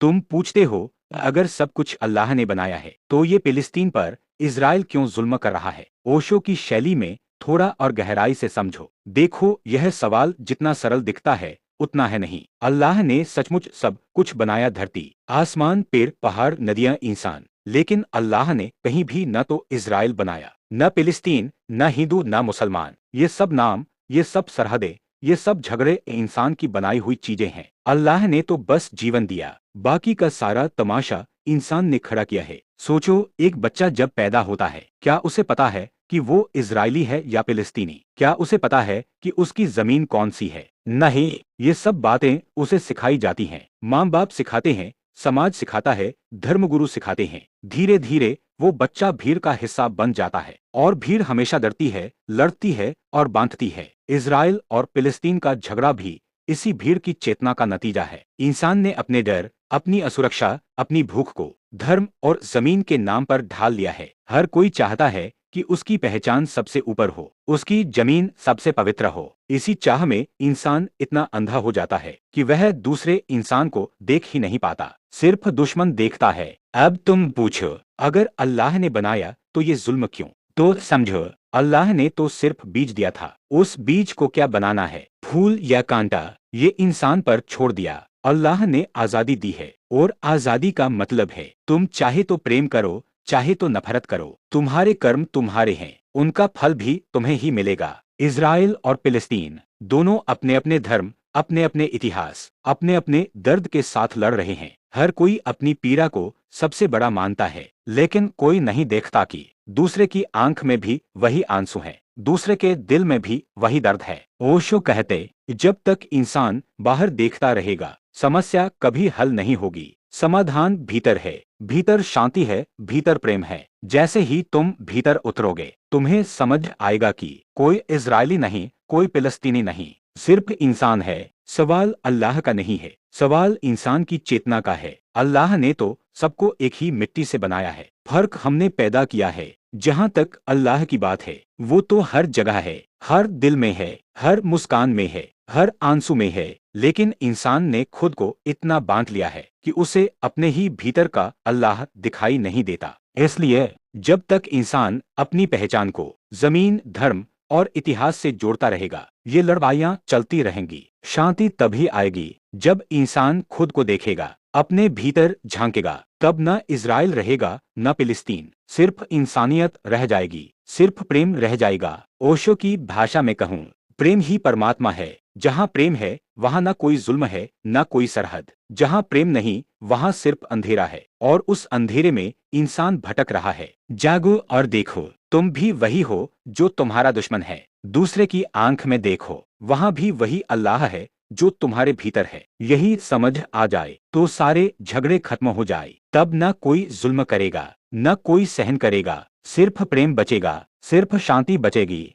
तुम पूछते हो, अगर सब कुछ अल्लाह ने बनाया है तो ये फिलिस्तीन पर इज़राइल क्यों जुल्म कर रहा है? ओशो की शैली में थोड़ा और गहराई से समझो। देखो, यह सवाल जितना सरल दिखता है उतना है नहीं। अल्लाह ने सचमुच सब कुछ बनाया, धरती, आसमान, पेड़, पहाड़, नदियां, इंसान। लेकिन अल्लाह ने कहीं भी न तो इज़राइल बनाया, न फिलिस्तीन, न हिंदू, न मुसलमान। ये सब नाम, ये सब सरहदें, ये सब झगड़े इंसान की बनाई हुई चीजें हैं। अल्लाह ने तो बस जीवन दिया, बाकी का सारा तमाशा इंसान ने खड़ा किया है। सोचो, एक बच्चा जब पैदा होता है, क्या उसे पता है कि वो इजरायली है या फिलिस्तीनी? क्या उसे पता है कि उसकी जमीन कौन सी है? नहीं, ये सब बातें उसे सिखाई जाती हैं। माँ बाप सिखाते हैं, समाज सिखाता है, धर्मगुरु सिखाते हैं। धीरे धीरे वो बच्चा भीड़ का हिस्सा बन जाता है, और भीड़ हमेशा डरती है, लड़ती है और बांधती है। इजराइल और फिलिस्तीन का झगड़ा भी इसी भीड़ की चेतना का नतीजा है। इंसान ने अपने डर, अपनी असुरक्षा, अपनी भूख को धर्म और जमीन के नाम पर ढाल लिया है। हर कोई चाहता है कि उसकी पहचान सबसे ऊपर हो, उसकी जमीन सबसे पवित्र हो। इसी चाह में इंसान इतना अंधा हो जाता है कि वह दूसरे इंसान को देख ही नहीं पाता, सिर्फ दुश्मन देखता है। अब तुम पूछो, अगर अल्लाह ने बनाया तो ये जुल्म क्यों? तो समझो, अल्लाह ने तो सिर्फ बीज दिया था। उस बीज को क्या बनाना है, फूल या कांटा, ये इंसान पर छोड़ दिया। अल्लाह ने आजादी दी है, और आजादी का मतलब है तुम चाहे तो प्रेम करो, चाहे तो नफरत करो। तुम्हारे कर्म तुम्हारे हैं, उनका फल भी तुम्हें ही मिलेगा। इजराइल और फिलिस्तीन दोनों अपने अपने धर्म, अपने अपने इतिहास, अपने अपने दर्द के साथ लड़ रहे हैं। हर कोई अपनी पीड़ा को सबसे बड़ा मानता है, लेकिन कोई नहीं देखता कि दूसरे की आंख में भी वही आंसू है, दूसरे के दिल में भी वही दर्द है। ओशो कहते, जब तक इंसान बाहर देखता रहेगा, समस्या कभी हल नहीं होगी। समाधान भीतर है, भीतर शांति है, भीतर प्रेम है। जैसे ही तुम भीतर उतरोगे, तुम्हें समझ आएगा कि कोई इजरायली नहीं, कोई फिलिस्तीनी नहीं, सिर्फ इंसान है। सवाल अल्लाह का नहीं है, सवाल इंसान की चेतना का है। अल्लाह ने तो सबको एक ही मिट्टी से बनाया है, फर्क हमने पैदा किया है। जहाँ तक अल्लाह की बात है, वो तो हर जगह है, हर दिल में है, हर मुस्कान में है, हर आंसू में है। लेकिन इंसान ने खुद को इतना बांध लिया है कि उसे अपने ही भीतर का अल्लाह दिखाई नहीं देता। इसलिए जब तक इंसान अपनी पहचान को जमीन, धर्म और इतिहास से जोड़ता रहेगा, ये लड़ाइयाँ चलती रहेंगी। शांति तभी आएगी जब इंसान खुद को देखेगा, अपने भीतर झांकेगा। तब न इजराइल रहेगा, न फिलिस्तीन, सिर्फ इंसानियत रह जाएगी, सिर्फ प्रेम रह जाएगा। ओशो की भाषा में कहूँ, प्रेम ही परमात्मा है। जहाँ प्रेम है वहाँ न कोई जुल्म है, न कोई सरहद। जहाँ प्रेम नहीं, वहाँ सिर्फ अंधेरा है, और उस अंधेरे में इंसान भटक रहा है। जागो और देखो, तुम भी वही हो जो तुम्हारा दुश्मन है। दूसरे की आंख में देखो, वहाँ भी वही अल्लाह है जो तुम्हारे भीतर है। यही समझ आ जाए तो सारे झगड़े खत्म हो जाए। तब न कोई जुल्म करेगा, न कोई सहन करेगा, सिर्फ प्रेम बचेगा, सिर्फ शांति बचेगी।